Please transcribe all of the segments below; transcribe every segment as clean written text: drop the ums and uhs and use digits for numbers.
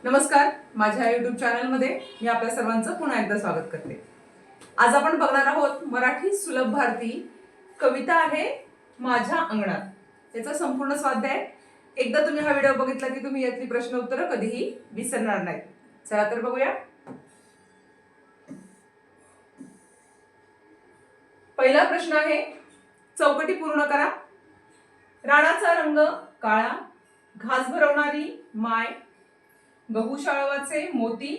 नमस्कार, माझ्या YouTube चॅनलमध्ये मी आपल्या सर्वांचं पुन्हा एकदा स्वागत करते। आज आपण बघणार आहोत मराठी सुलभ भारती कविता आहे माझ्या अंगणात। याचा संपूर्ण स्वाध्याय एकदा तुम्ही हा व्हिडिओ बघितला की तुम्ही यातली प्रश्न उत्तरं कधीही विसरणार नाहीत। चला तर बघूया। पहिला प्रश्न आहे, चौकटी पूर्ण करा। राणाचा रंग काळा, घास भरवणारी माय, गहू शाळवाचे मोती,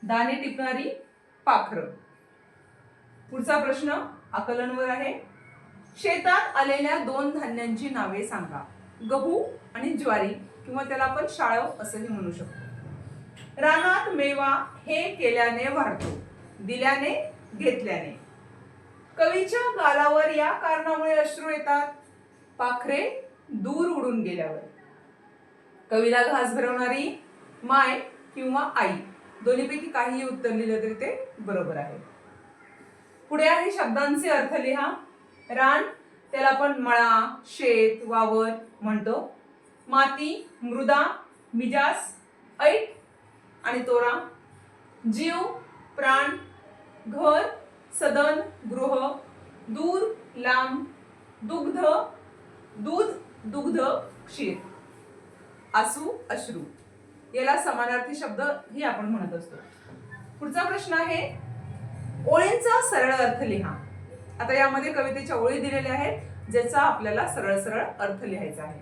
दाणे टिपणारी पाखरं। पुढचा प्रश्न आकलनवर आहे। शेतात आलेल्या दोन धान्यांची नावे सांगा। गहू आणि ज्वारी किंवा त्याला आपण शाळव असंही म्हणू शकतो। रानात मेवा हे केल्याने वाढतो, दिल्याने घेतल्याने। कवीच्या गालावर या कारणामुळे अश्रू येतात, पाखरे दूर उडून गेल्यावर। कवीला घास भरवणारी माय किंवा आई, दोन्हीपैकी काहीही उत्तर लिहिलं तरी ते बरोबर आहे। पुढे आहे शब्दांचे अर्थ लिहा। रान त्याला आपण मळा, शेत, वावर म्हणतो। माती, मृदा, मिजास, ऐट आणि तोरा। जीव, प्राण, घर, सदन, गृह, दूर, लांब, दुग्ध, दूध, दुग्ध, क्षीर। आसू, अश्रू याला समानार्थी शब्द ही आपण म्हणत असतो। पुढचा प्रश्न आहे, ओळींचा सरळ अर्थ लिहा। आता यामध्ये कवितेच्या ओळी दिलेल्या आहेत, ज्याचा आपल्याला सरळ सरळ अर्थ लिहायचा आहे।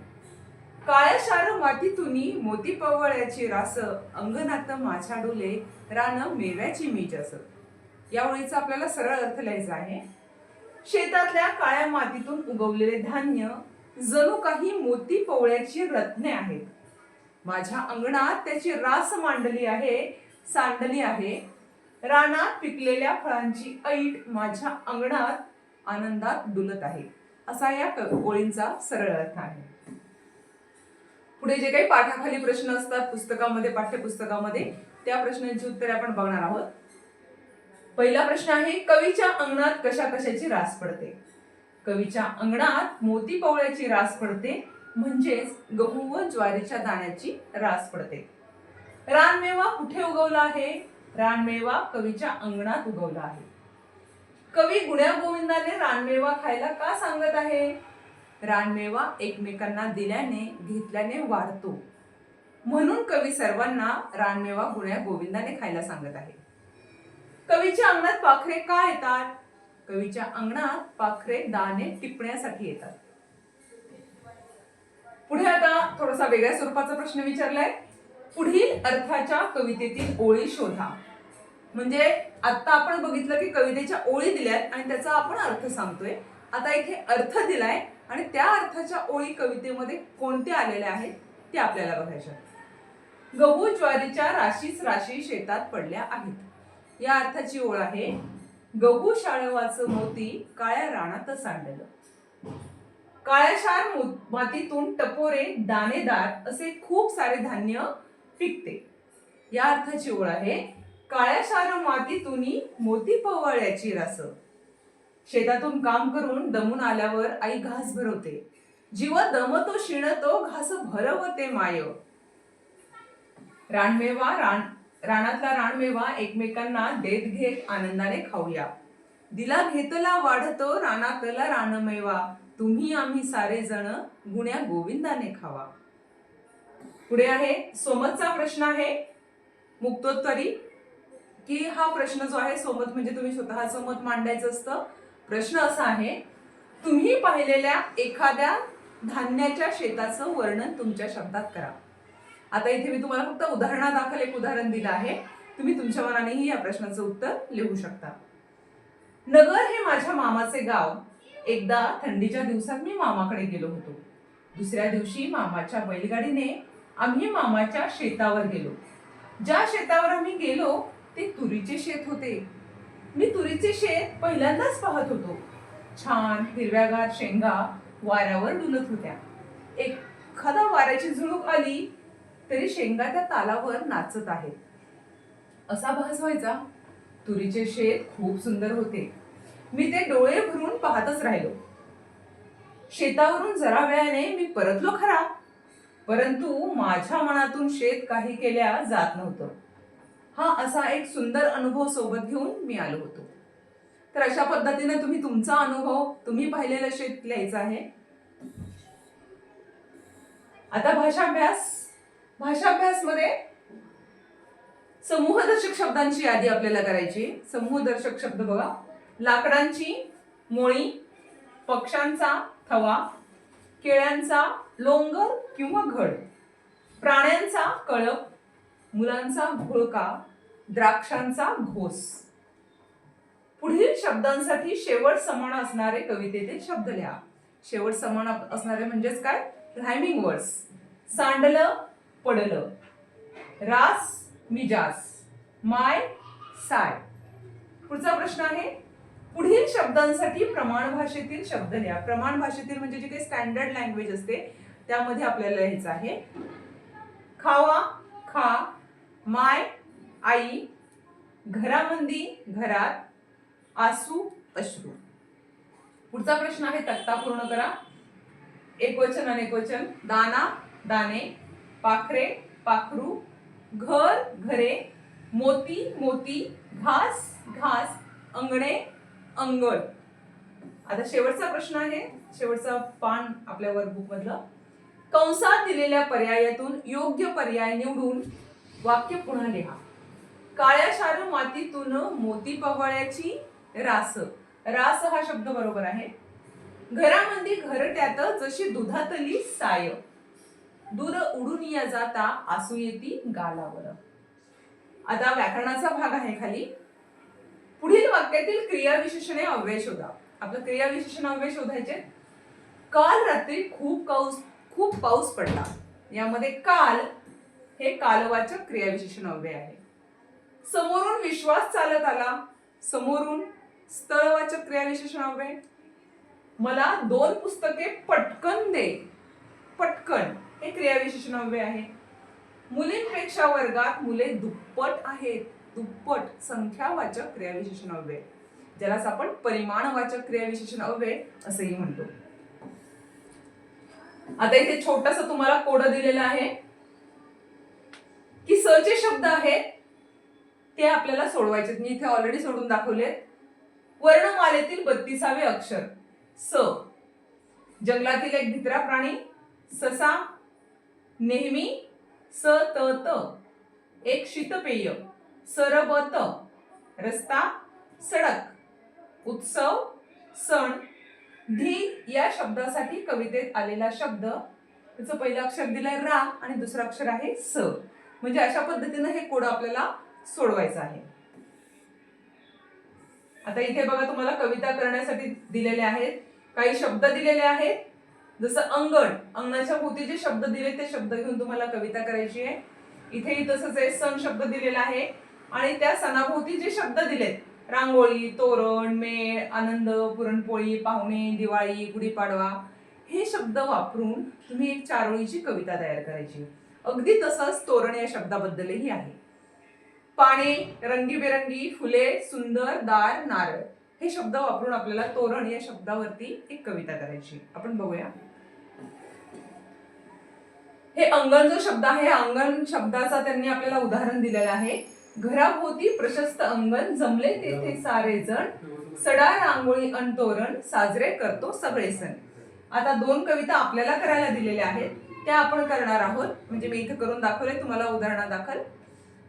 काळ्या शार मातीतुनी मोती पवळ्याची रास, अंगणात माझ्या डोले रान मेव्याची मी जस। या ओळीचा आपल्याला सरळ अर्थ लिहायचा आहे। शेतातल्या काळ्या मातीतून उगवलेले धान्य जणू काही मोती पवळ्याची रत्ने आहेत। माझ्या अंगणात त्याची रास मांडली आहे, सांडली आहे। रानात पिकलेल्या फळांची ऐट माझ्या अंगणात आनंदात डुलत आहे। असा या ओळींचा सरळ अर्थ आहे। पुढे जे काही पाठाखाली प्रश्न असतात पुस्तकामध्ये, पाठ्यपुस्तकामध्ये, त्या प्रश्नांची उत्तरे आपण बघणार आहोत। पहिला प्रश्न आहे, कवीच्या अंगणात कशा कशाची रास पडते। कवीच्या अंगणात मोती पवळ्याची रास पडते, म्हणजेच गहू व ज्वारीच्या दाण्याची रास पडते। रानमेवा कुठे उगवला आहे। रानमेवा कवीच्या अंगणात उगवला आहे। कवी गुण्या गोविंदाने रानमेवा खायला का सांगत आहे। रानमेवा एकमेकांना दिल्याने घेतल्याने वाढतो, म्हणून कवी सर्वांना रानमेवा गुण्या गोविंदाने खायला सांगत आहे। कवीच्या अंगणात पाखरे का येतात। कवीच्या अंगणात पाखरे दाणे टिपण्यासाठी येतात। पुढे आता थोडासा वेगळ्या स्वरूपाचा प्रश्न विचारलाय, पुढील अर्थाच्या कवितेतील ओळी शोधा। म्हणजे आता आपण बघितलं की कवितेच्या ओळी दिल्यात आणि त्याचा आपण अर्थ सांगतोय। आता इथे अर्थ दिलाय आणि त्या अर्थाच्या ओळी कवितेमध्ये कोणत्या आलेल्या आहेत ते आपल्याला बघायच्या। गहू ज्वारीच्या राशीच राशी शेतात पडल्या आहेत। या अर्थाची ओळ आहे, गहू शाळवाचं मोती काळ्या रानात सांडलं। काळ्याशार मातीतून टपोरे दाणेदार असे खूप सारे धान्य पिकते। या अर्थाची ओळ आहे, काळ्याशार मातीतूनी मोती पवळ्याची रास। शेतातून काम करून दमून आल्यावर आई घास भरवते, जीव दमतो शिणतो घास भरवते माय। रानमेवा रानातला रानमेवा एकमेकांना देत घेत आनंदाने खाऊया। दिला घेतला वाढतो रानातला रानमेवा, तुम्ही आम्ही सारे जण गुण्या गोविंदाने खावा। पुढे आहे सोमतचा प्रश्न आहे मुक्तोत्तरी, की हा प्रश्न जो आहे सोमत म्हणजे तुम्ही स्वतःचं मत मांडायचं असतं। प्रश्न असा आहे, तुम्ही पाहिलेल्या एखाद्या धान्याच्या शेताचं वर्णन तुमच्या शब्दात करा। आता इथे मी तुम्हाला फक्त उदाहरणादाखल एक उदाहरण दिलं आहे, तुम्ही तुमच्या मनानेही या प्रश्नाचं उत्तर लिहू शकता। नगर हे माझ्या मामाचे गाव, एकदा थंडीच्या दिवसात मी मामाकडे गेलो होतो। दुसऱ्या दिवशी मामाच्या बैलगाडीने आम्ही मामाच्या शेतावर गेलो। ज्या शेतावर आम्ही गेलो ते तुरीचे शेत होते। मी तुरीचे शेत पहिल्यांदाच पाहत होतो। छान हिरव्यागार शेंगा वाऱ्यावर डुलत होत्या। एखादा वाऱ्याची झुळूक आली तरी शेंगा त्या तालावर नाचत आहेत असा भास व्हायचा। तुरीचे शेत खूप सुंदर होते। मी ते डोळे भरून पाहतच राहिलो। शेतावरून जरा वेळाने मी परतलो खरा, परंतु माझ्या मनातून शेत काही केल्या जात नव्हतं. हा असा एक सुंदर अनुभव सोबत घेऊन मी आलो होतो. तर अशा पद्धतीने तुम्ही तुमचा अनुभव, तुम्ही पाहिलेलं शेत लिहायचं आहे. आता भाषाभ्यास मध्ये समूहदर्शक शब्दांची यादी आपल्याला करायची. समूहदर्शक शब्द बघा: लाकडांची मोळी, पक्ष्यांचा थवा, केळ्यांचा लोंगर किंवा घड, प्राण्यांचा कळप, मुलांचा घोळका, द्राक्षांचा घोस. पुढील शब्दांसाठी शेवट समान असणारे कवितेतील शब्द लिहा. शेवट समान असणारे म्हणजेच काय? Rhyming words. सांडलं पडलं, रास मिजास, माय साय. पुढचा प्रश्न आहे: पुढील शब्दांसाठी प्रमाण भाषेतील शब्द लिहा. प्रमाण भाषेतील म्हणजे जे काही स्टँडर्ड लँग्वेज असते त्यामध्ये आपल्याला लिहायचं आहे. खावा खा, माय आई, घरामंदी घरात, आसू अश्रू. पुढचा प्रश्न आहे, तक्ता पूर्ण करा. एकवचन अनेकवचन. दाना दाणे, पाखरे पाखरू, घर घरे, मोती मोती, घास घास, अंगणे अंगण. आता शेवटचा प्रश्न आहे, शेवटचा पान आपल्या वर्कबुक मधलं. कंसात दिलेल्या पर्यायातून योग्य पर्याय निवडून वाक्य पुन्हा लिहा. काळ्या शार मातीतून मोती पवळ्याची रास. रास हा शब्द बरोबर आहे. घरामध्ये घरट्यात जशी दुधातली साय, दूध उडून या जाता आसू येती गालावर. आता व्याकरणाचा भाग आहे खाली. पुढील वाक्यातील क्रियाविशेषणे अव्यय शोधा. आपलं क्रियाविशेषण अव्यय शोधायचे. काल रात्री खूप पाऊस पडला. यामध्ये काल हे कालवाचक क्रियाविशेषण अव्यय आहे. समोरून विश्वास चालत आला. समोरून स्थळवाचक क्रियाविशेषण अव्यय. मला 2 पुस्तके पटकन दे. पटकन हे क्रियाविशेषण अव्यय आहे. मुलींपेक्षा वर्गात मुले दुप्पट आहेत. दुप्पट संख्यावाचक क्रियाविशेषण अव्यय, ज्यालाच आपण परिमाणवाचक क्रियाविशेषण अव्यय असंही म्हणतो. आता इथे छोटासा तुम्हाला कोड दिलेला आहे की स चे शब्द आहेत ते आपल्याला सोडवायचे. मी इथे ऑलरेडी सोडून दाखवले. वर्णमालेतील 32वे अक्षर स. जंगलातील एक भित्रा प्राणी ससा. नेहमी स त त. एक शीतपेय सरबत. रस्ता सडक. उत्सव सण. ढीग या शब्दासाठी कवितेत आलेला शब्द, त्याचं पहिलं अक्षर दिलंय रा आणि दुसरं अक्षर आहे स. म्हणजे अशा पद्धतीने हे कोड आपल्याला सोडवायचं आहे. आता इथे बघा तुम्हाला कविता करण्यासाठी दिलेले आहेत. काही शब्द दिलेले आहेत, जसं अंगण. अंगणाच्या भोवती जे शब्द दिले ते शब्द घेऊन तुम्हाला कविता करायची आहे. इथेही तसंच आहे. सण शब्द दिलेला आहे आणि त्या सणाभोवती जे शब्द दिलेत, रांगोळी, तोरण, मेळ, आनंद, पुरणपोळी, पाहुणे, दिवाळी, गुढीपाडवा, हे शब्द वापरून तुम्ही एक 4 ओळीची कविता तयार करायची. अगदी तसंच तोरण या शब्दाबद्दलही आहे. पाने, रंगीबेरंगी, फुले, सुंदर, दार, नारळ, हे शब्द वापरून आपल्याला तोरण या शब्दावरती एक कविता करायची. आपण बघूया. हे अंगण जो शब्द आहे, अंगण शब्दाचा त्यांनी आपल्याला उदाहरण दिलेलं आहे. घराभोवती प्रशस्त अंगण, जमले तेथे सारे जण, सडा रांगोळी अन तोरण, साजरे करतो सगळे सण. आता 2 कविता आपल्याला करायला दिलेल्या आहेत, त्या आपण करणार आहोत. म्हणजे मी इथे करून दाखवले तुम्हाला उदाहरणादाखल.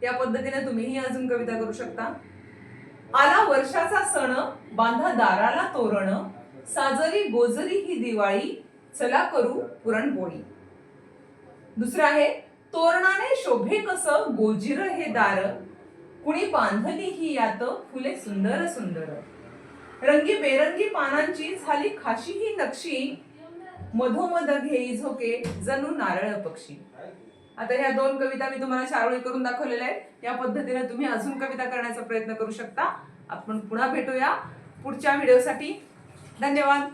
त्या पद्धतीने तुम्हीही अजून कविता करू शकता. आला वर्षाचा सण, बांधा दाराला तोरण, साजरी गोजरी ही दिवाळी, चला करू पुरणपोळी. दुसरं आहे, तोरणाने शोभे कस गोजिर हे दार, कुणी बांधली ही यात फुले सुंदर सुंदर, रंगी बेरंगी पानांची झाली खाशी ही नक्षी, मधोमध घेई झोके जणू नारळ पक्षी. आता ह्या 2 कविता मी तुम्हाला 4 ओळी करून दाखवलेल्या आहेत. या पद्धतीने तुम्ही अजून कविता करण्याचा प्रयत्न करू शकता. आपण पुन्हा भेटूया पुढच्या व्हिडिओसाठी. धन्यवाद.